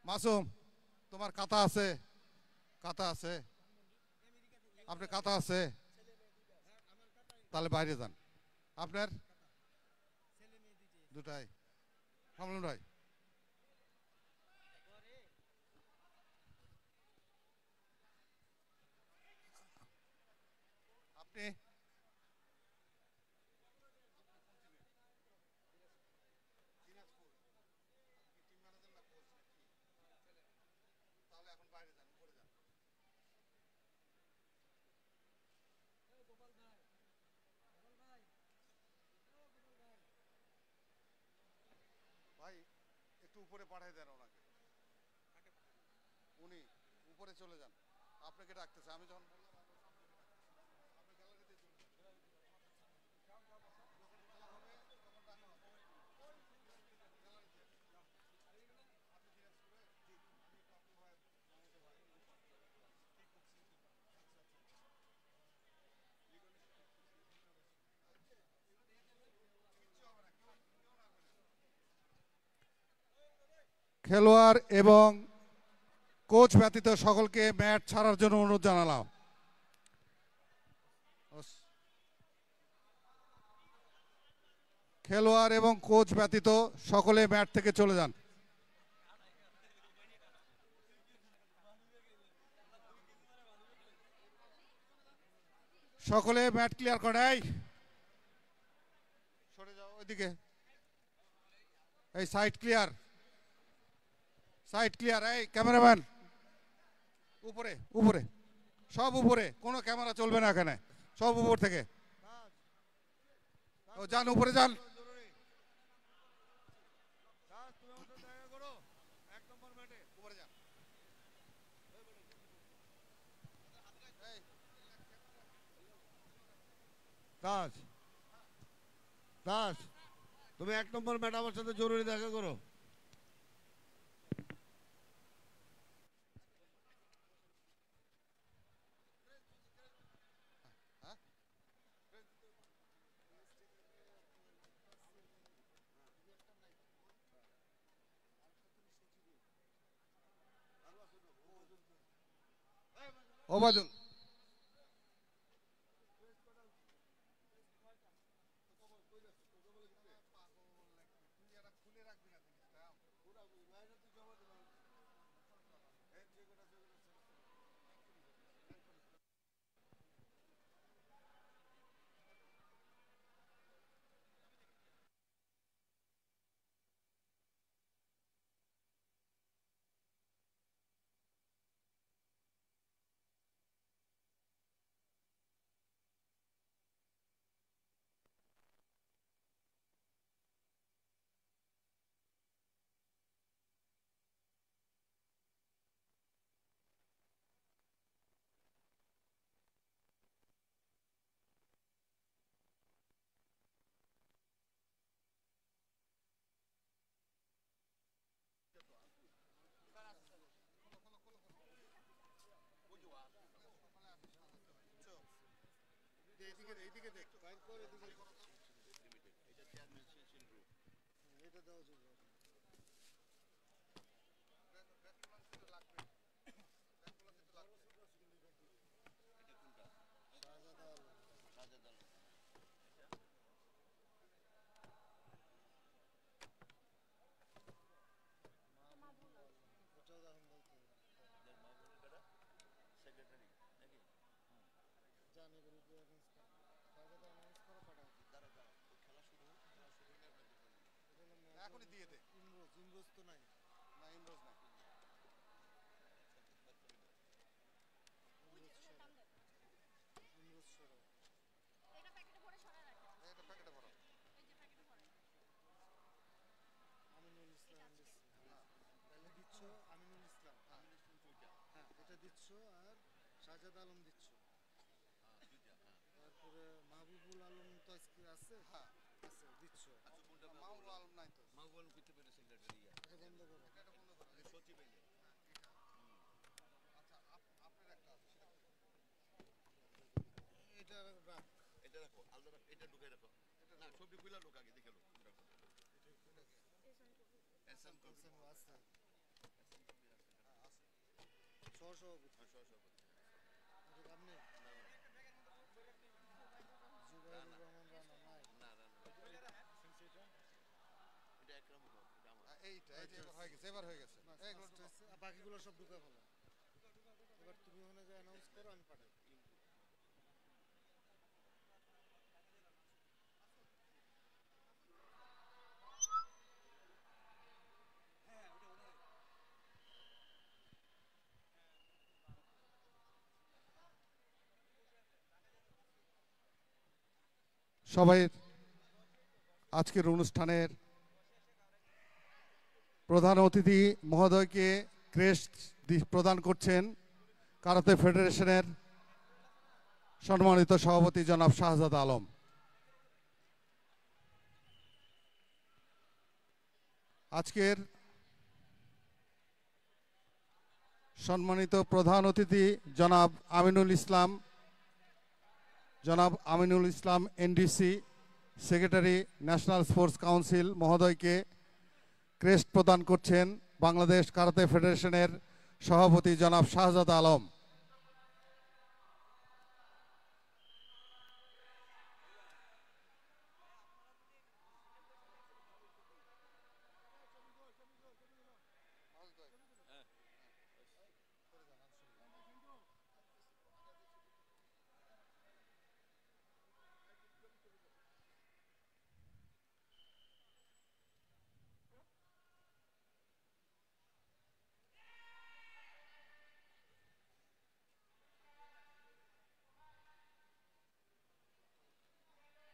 মাসুম, তোমার কাতা আছে? কাতা আছে? আপনার কাতা আছে? তাহলে বাইরে যান। আপনার দুটাই? কামরুল ভাই, আপনি? তাহলে এখন বাইরে যান, উপরে যান। ভাই, একটু উপরে পাঠিয়ে দেন ওনাকে। উনি উপরে চলে যান, আপনাকে ডাকতেছে। আমি যখন বললাম আপনি গ্যালারিতে চলে যান। যখন খেলা হবে তখন ডাকা হবে। গ্যালারিতে আপনি দিনাজপুরে? জি, আমি পাপ্পু ভাইয়ের মামাতো ভাই। ঠিক করছি। আচ্ছা আচ্ছা। কিচ্ছু হবে না, কেউ কেউ নাড়বে না। খেলোয়াড় এবং কোচ ব্যতীত সকলকে ম্যাট ছাড়ার জন্য অনুরোধ জানালাম। খেলোয়াড় এবং কোচ ব্যতীত সকলে ম্যাট থেকে চলে যান। সকলে ম্যাট ক্লিয়ার করে। এই সরে যাও ওইদিকে। এই সাইড ক্লিয়ার, সাইড ক্লিয়ার। এই ক্যামেরাম্যান উপরে, উপরে, সব উপরে। কোনো ক্যামেরা চলবে না এখানে, সব উপর থেকে। ও যান, উপরে যান। উপরে যান। দাস, দাস, তুমি 1 নম্বর ম্যাডামের সাথে জরুরি দেখা করো। ওবায়দুল, এইদিকে এইদিকে দেখ, বাইর করে এদিকে। এটা দাও লাগবে। এখনই দিয়ে দে। ইমরোজ, ইমরোজ তো নাই। না, ইমরোজ নাই। ইমরোজ সরাও। এটা প্যাকেটে ভরে সরায় রাখেন। এটা প্যাকেটে ভরো। এই যে প্যাকেটে ভরে। আমিনুল ইসলাম দিচ্ছি। তাহলে দিচ্ছ আমিনুল ইসলাম। আমিনুল ইসলাম চৌধুরী। হ্যাঁ, এটা দিচ্ছ। আর শাহজাদ আলম দিচ্ছ। তারপরে মাহবুবুল আলম তো আজকে আছে। হ্যাঁ, মাহবুব আলম নাই তো। এইটা এই যে এবার হয়ে গেছে, এবার হয়ে গেছে। এইগুলো ঢুকাও। বাকিগুলো সব ঢুকে ফেলো। এবার তুমি ওখানে যে অ্যানাউন্স করো, আমি পাঠাই। সবাই আজকের অনুষ্ঠানের প্রধান অতিথি মহোদয়কে ক্রেস্ট প্রদান করছেন কারাতে ফেডারেশনের সম্মানিত সভাপতি জনাব শাহজাদ আলম। আজকের সম্মানিত প্রধান অতিথি জনাব Aminul Islam NDC secretary national sports council মহোদয়কে ক্রেস্ট প্রদান করছেন বাংলাদেশ কারাতে ফেডারেশনের সভাপতি জনাব শাহজাদ আলম।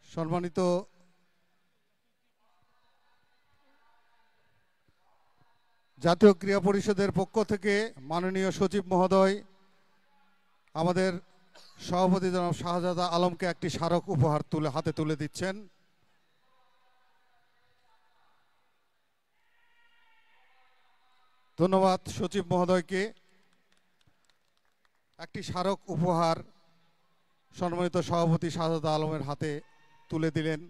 সম্মানিত জাতীয় ক্রীড়া পরিষদের পক্ষ থেকে মাননীয় সচিব মহোদয় আমাদের সভাপতি জনাব শাহজাদ আলমকে একটি স্মারক উপহার হাতে তুলে দিচ্ছেন। ধন্যবাদ সচিব মহোদয়কে। একটি স্মারক উপহার সম্মানিত সভাপতি শাহজাদ আলমের হাতে তুলে দিলেন।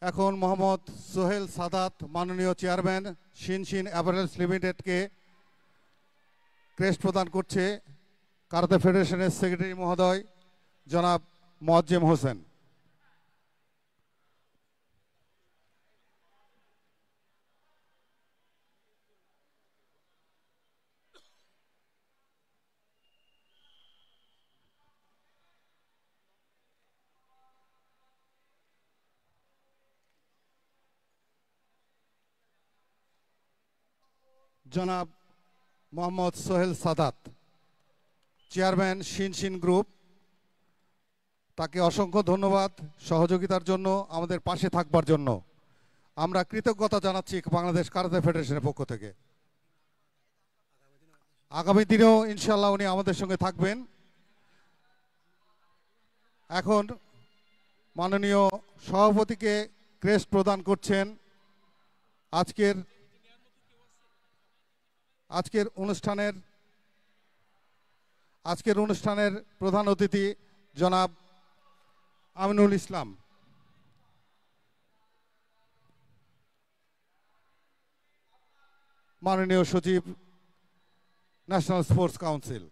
এখন মোহাম্মদ সোহেল সাদাত মাননীয় চেয়ারম্যান শিনশিন অ্যাপারেলস লিমিটেডকে ক্রেস্ট প্রদান করছে কারাতে ফেডারেশনের সেক্রেটারি মহোদয় জনাব মোয়াজ্জেম হোসেন। জনাব মোহাম্মদ সোহেল সাদাত চেয়ারম্যান শিনশিন গ্রুপ, তাকে অসংখ্য ধন্যবাদ সহযোগিতার জন্য, আমাদের পাশে থাকবার জন্য। আমরা কৃতজ্ঞতা জানাচ্ছি বাংলাদেশ কারাতে ফেডারেশনের পক্ষ থেকে। আগামী দিনেও ইনশাল্লাহ উনি আমাদের সঙ্গে থাকবেন। এখন মাননীয় সভাপতিকে ক্রেস্ট প্রদান করছেন আজকের অনুষ্ঠানের প্রধান অতিথি জনাব আমিনুল ইসলাম। মাননীয় সচিব ন্যাশনাল স্পোর্টস কাউন্সিল।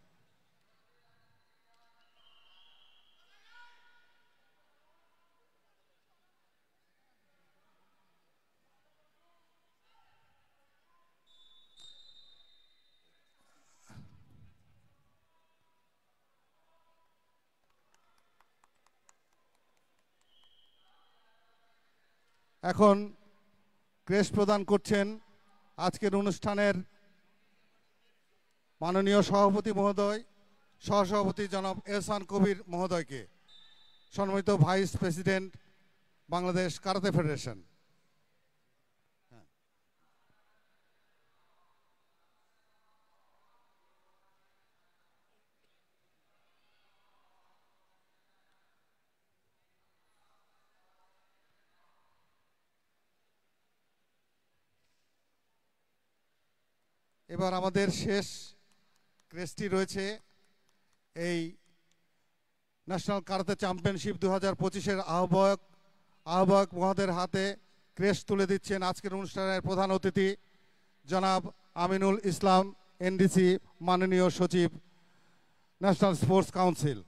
এখন ক্রেস্ট প্রদান করছেন আজকের অনুষ্ঠানের মাননীয় সভাপতি মহোদয়, সহসভাপতি জনাব এহসান কবির মহোদয়কে, সম্মানিত vice president Bangladesh karate federation. এবার আমাদের শেষ ক্রেস্টটি রয়েছে এই ন্যাশনাল কারাতে চ্যাম্পিয়নশিপ 2025-এর আহ্বায়ক মহোদয়ের হাতে ক্রেস্ট তুলে দিচ্ছেন আজকের অনুষ্ঠানের প্রধান অতিথি জনাব আমিনুল ইসলাম, এনডিসি, মাননীয় সচিব, ন্যাশনাল স্পোর্টস কাউন্সিল।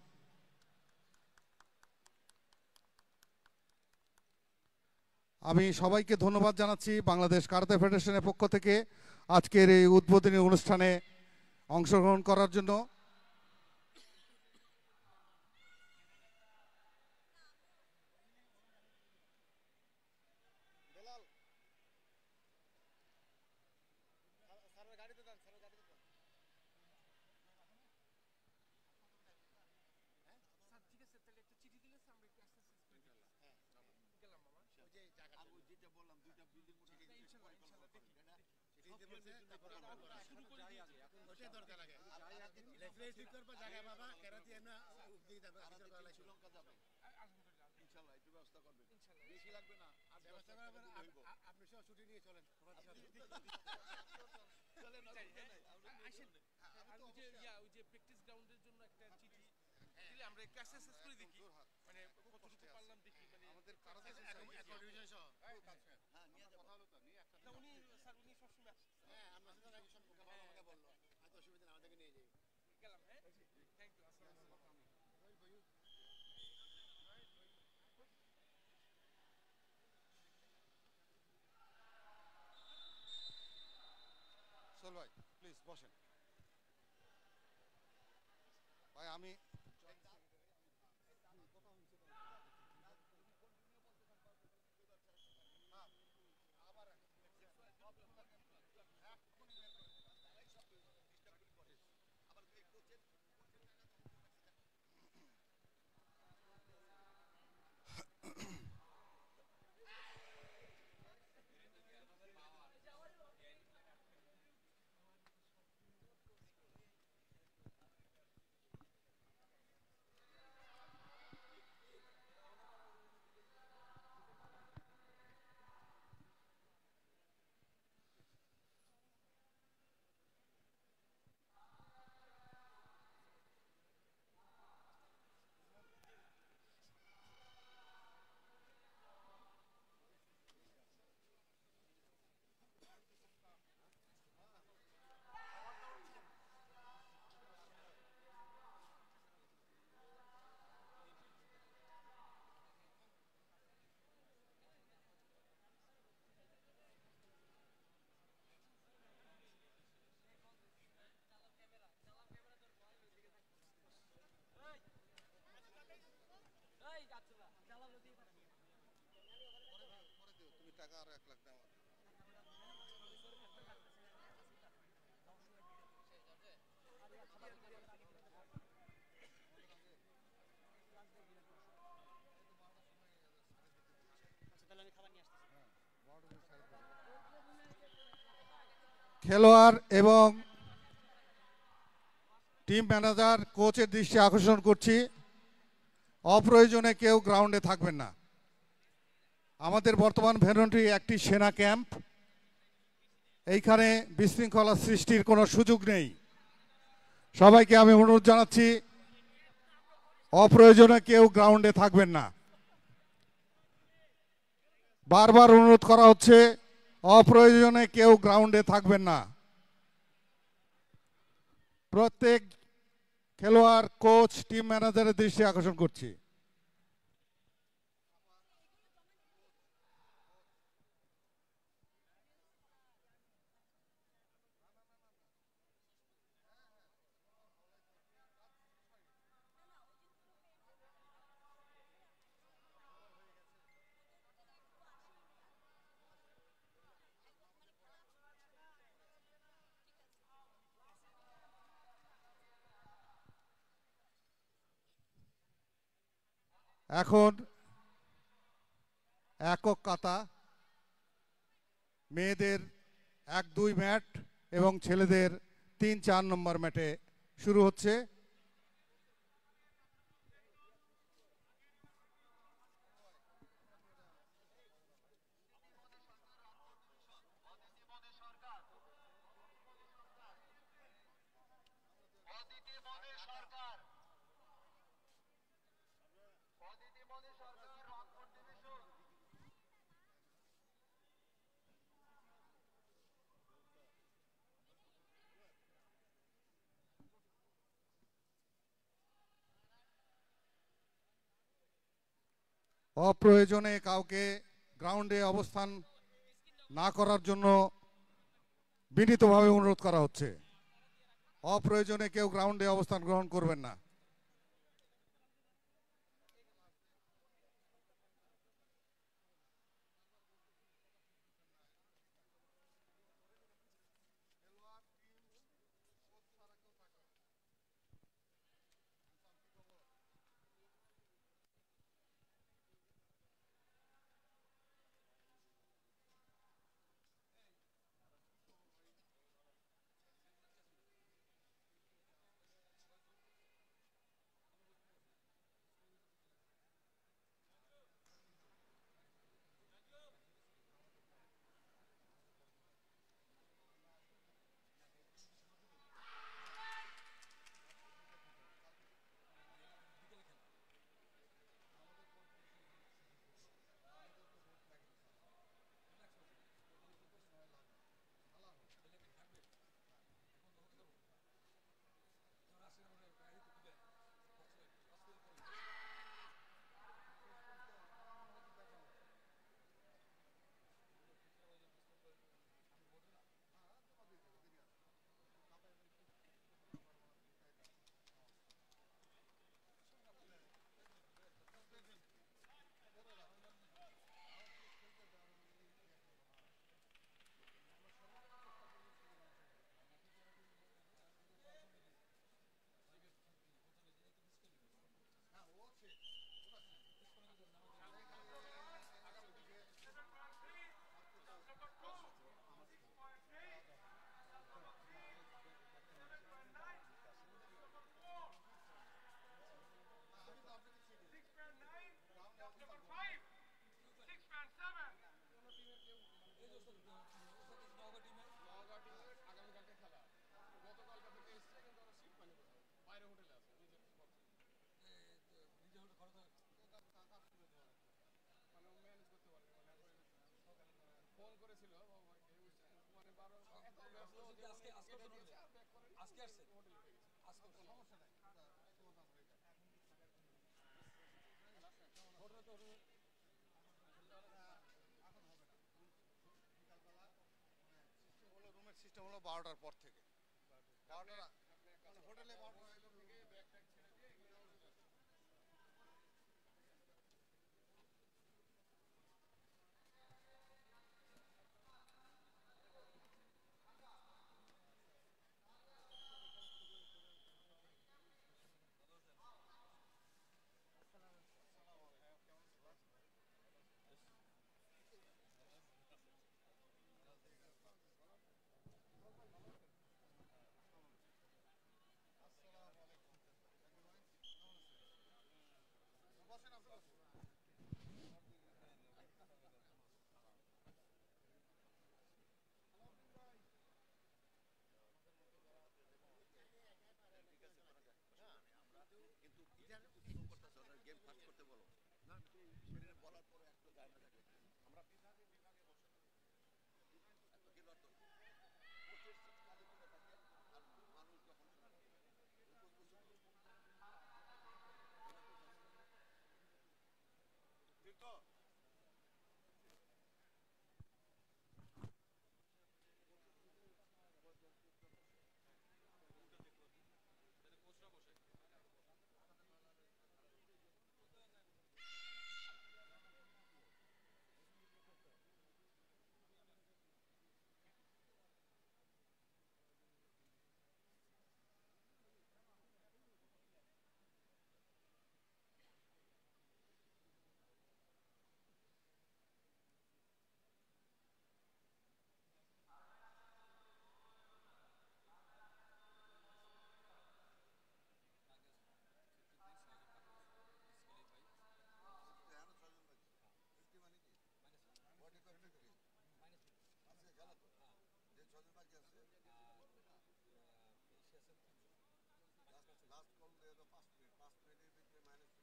আমি সবাইকে ধন্যবাদ জানাচ্ছি বাংলাদেশ কারাতে ফেডারেশনের পক্ষ থেকে আজকের এই উদ্বোধনী অনুষ্ঠানে অংশগ্রহণ করার জন্য। বেলাল স্যারের গাড়িতে দেন, স্যারের গাড়িতে দেন। আপনি সব ছুটি নিয়ে চলেন। সোল ভাই প্লিজ বসেন। ভাই আমি তুমি টাকা আরো 1 লাখ দাও। খেলোয়াড় এবং টিম ম্যানেজার, কোচের দৃষ্টি আকর্ষণ করছি, অপ্রয়োজনে কেউ গ্রাউন্ডে থাকবেন না। আমাদের বর্তমান ভেন্যুটি একটি সেনা ক্যাম্প, এইখানে বিশৃঙ্খলা সৃষ্টির কোনো সুযোগ নেই। সবাইকে আমি অনুরোধ জানাচ্ছি অপ্রয়োজনে কেউ গ্রাউন্ডে থাকবেন না। বারবার অনুরোধ করা হচ্ছে অপ্রয়োজনে কেউ গ্রাউন্ডে থাকবেন না। প্রত্যেক খেলোয়াড়, কোচ, টিম ম্যানেজারের দৃষ্টি আকর্ষণ করছি। এখন একক কাতা, মেয়েদের 1-2 ম্যাট এবং ছেলেদের 3-4 নম্বর ম্যাটে শুরু হচ্ছে। অপ্রয়োজনে কাউকে গ্রাউন্ডে অবস্থান না করার জন্য বিনীতভাবে অনুরোধ করা হচ্ছে। অপ্রয়োজনে কেউ গ্রাউন্ডে অবস্থান গ্রহণ করবেন না। রুমের সিস্টেম হলো 12টার পর থেকে। 12টা হোটেলে 12টা থেকে ব্যাগ ট্যাগ ছেড়ে দিয়ে লাস্ট কল দিয়ে তো 5 মিনিট, 5 মিনিটের ভিতরে মাইনাস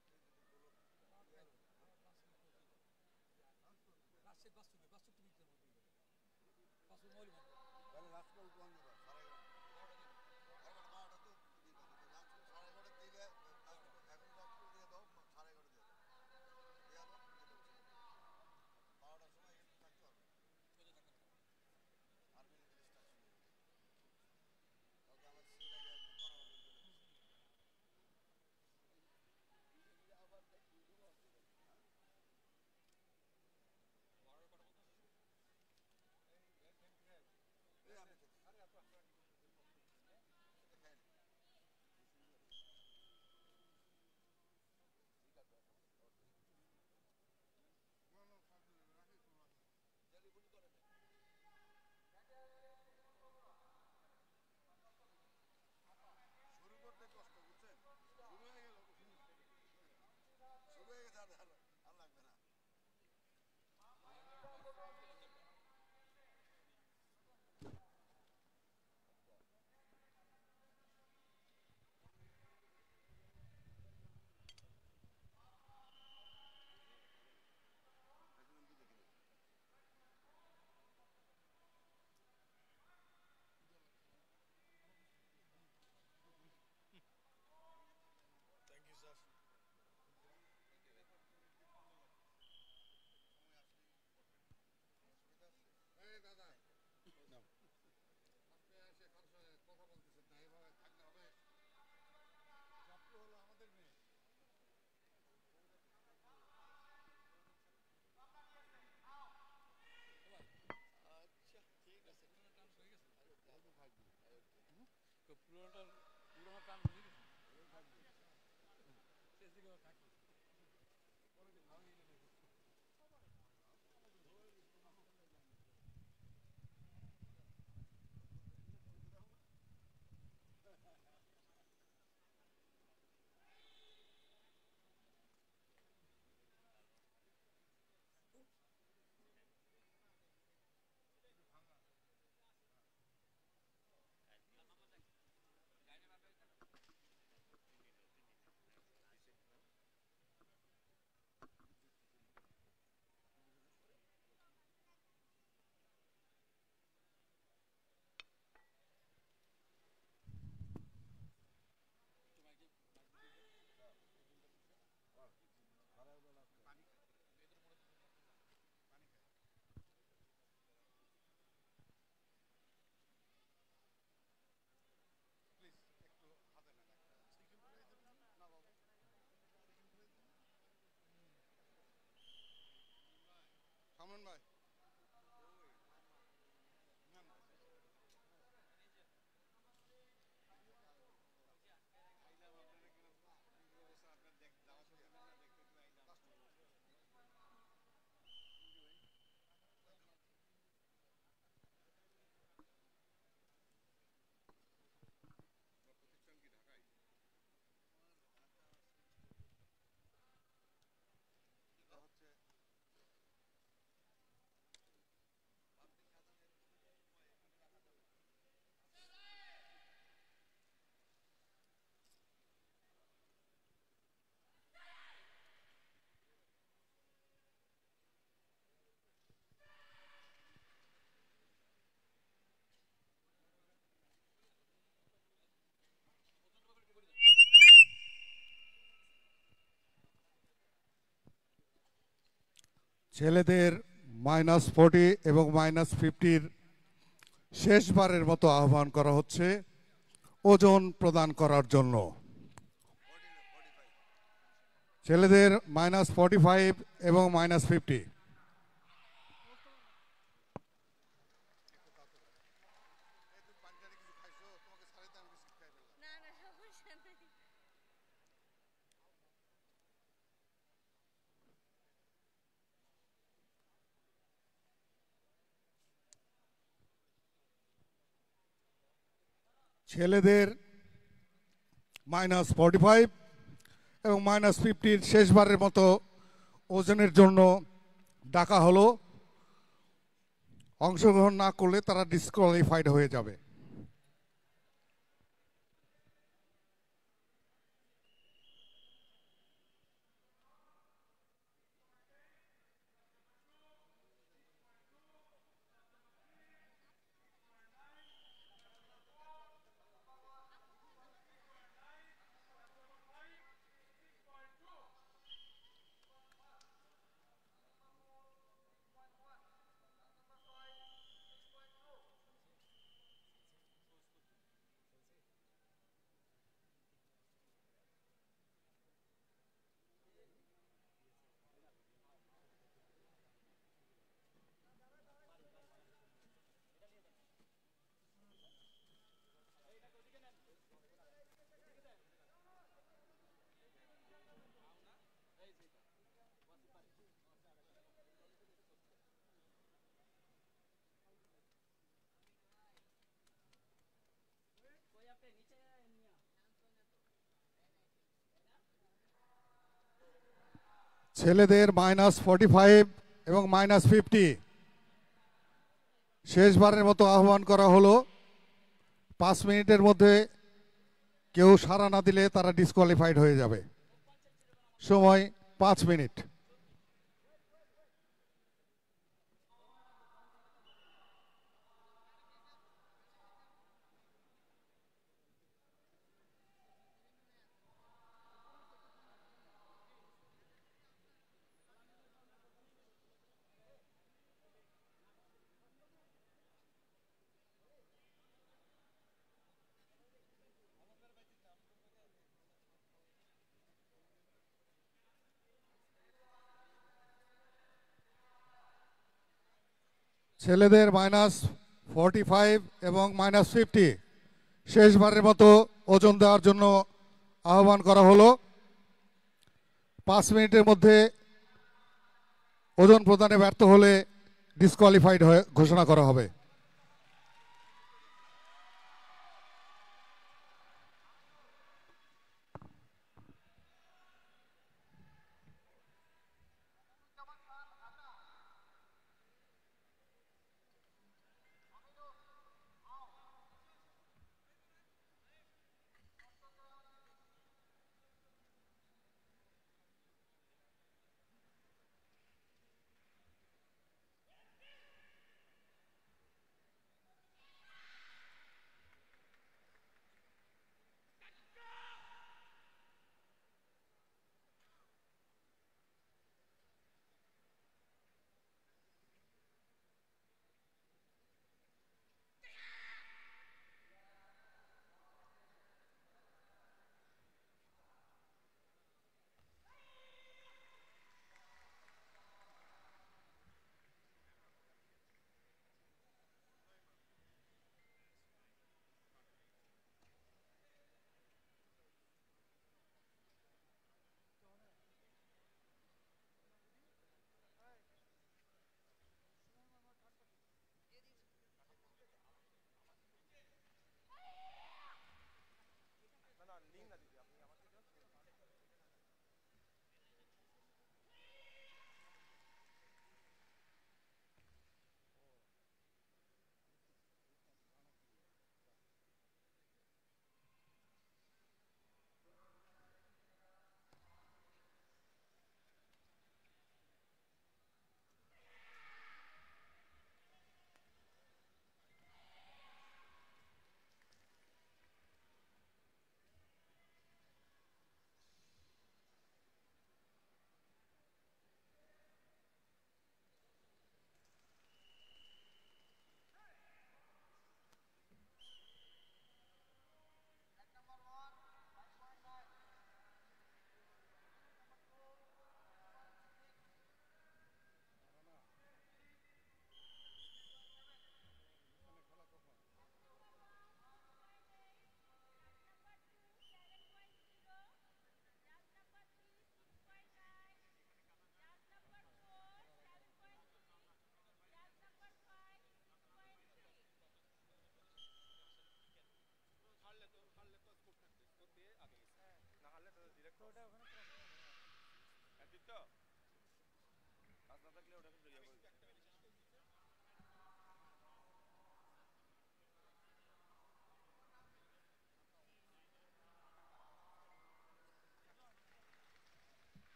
50 যদি কোনো তাহলে লাস্ট কল কোন দিবা? 11:30 তো দিবা, লাস্ট কল 11:30 দিলে এখন লাস্ট কল দিয়ে দাও, 11:30 দিয়ে দাও, দিয়ে দাও, 12টার সময় এখানে থাকতে হবে। আর মিনিট স্টার্ট শুরু হবে। কালকে আমার ছেলেটাকে একদম করা হবে বলে দিচ্ছি। এই আমি খেতে এটা খাই না। শুরু করতে কষ্ট বুঝছেন, শুরু হয়ে গেল, শুরু হয়ে গেছে, আর লাগবে না। Thank you sir. এই দাদা, আপনি এসে কারোর সাথে কথা বলতেছেন না, এইভাবে থাকলে হবে? চাপটু হলো আমাদের মেয়ে। আচ্ছা ঠিক আছে, প্লিজ একটু হাতে নেন একটা। না বাবা, সামন ভাই, নেন। প্রতিষ্ঠান কি ঢাকায়? এটা হচ্ছে ছেলেদের -40 এবং -50-র শেষবারের মতো আহ্বান করা হচ্ছে ওজন প্রদান করার জন্য। 45। ছেলেদের -45 এবং -50। না না সমস্যা নেই। ছেলেদের -45 এবং -50-র শেষবারের মতো ওজনের জন্য ডাকা হলো। অংশগ্রহণ না করলে তারা ডিসকোয়ালিফাইড হয়ে যাবে। ছেলেদের -45 এবং -50 শেষবারের মতো আহ্বান করা হলো। 5 মিনিটের মধ্যে কেউ সাড়া না দিলে তারা ডিসকোয়ালিফাইড হয়ে যাবে। সময় 5 মিনিট। ছেলেদের -45 এবং -50 শেষবারের মতো ওজন দেওয়ার জন্য আহ্বান করা হলো। 5 মিনিটের মধ্যে ওজন প্রদানে ব্যর্থ হলে ডিসকোয়ালিফাইড হয়ে ঘোষণা করা হবে।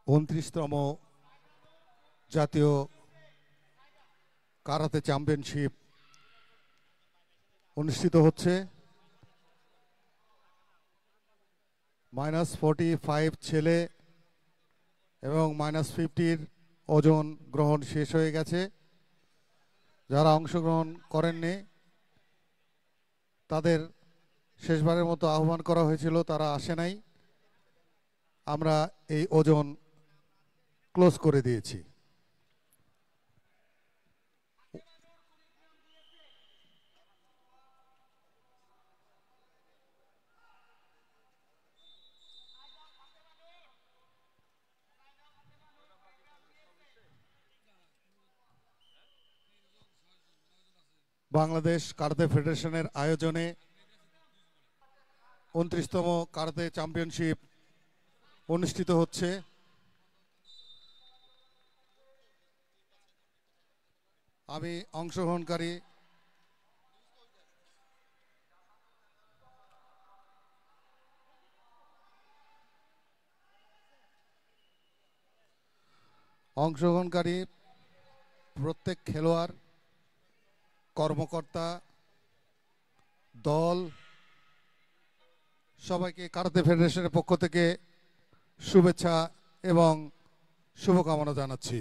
29তম জাতীয় কারাতে চ্যাম্পিয়নশিপ অনুষ্ঠিত হচ্ছে। -45 ছেলে এবং -50 ওজন গ্রহণ শেষ হয়ে গেছে। যারা অংশগ্রহণ করেননি তাদের শেষবারের মতো আহ্বান করা হয়েছিল, তারা আসে নাই। আমরা এই ওজন ক্লোজ করে দিয়েছি। বাংলাদেশ কারাতে ফেডারেশনের আয়োজনে 29তম কারাতে চ্যাম্পিয়নশিপ অনুষ্ঠিত হচ্ছে। আমি অংশগ্রহণকারী প্রত্যেক খেলোয়াড়, কর্মকর্তা, দল সবাইকে কারাতে ফেডারেশনের পক্ষ থেকে শুভেচ্ছা এবং শুভকামনা জানাচ্ছি।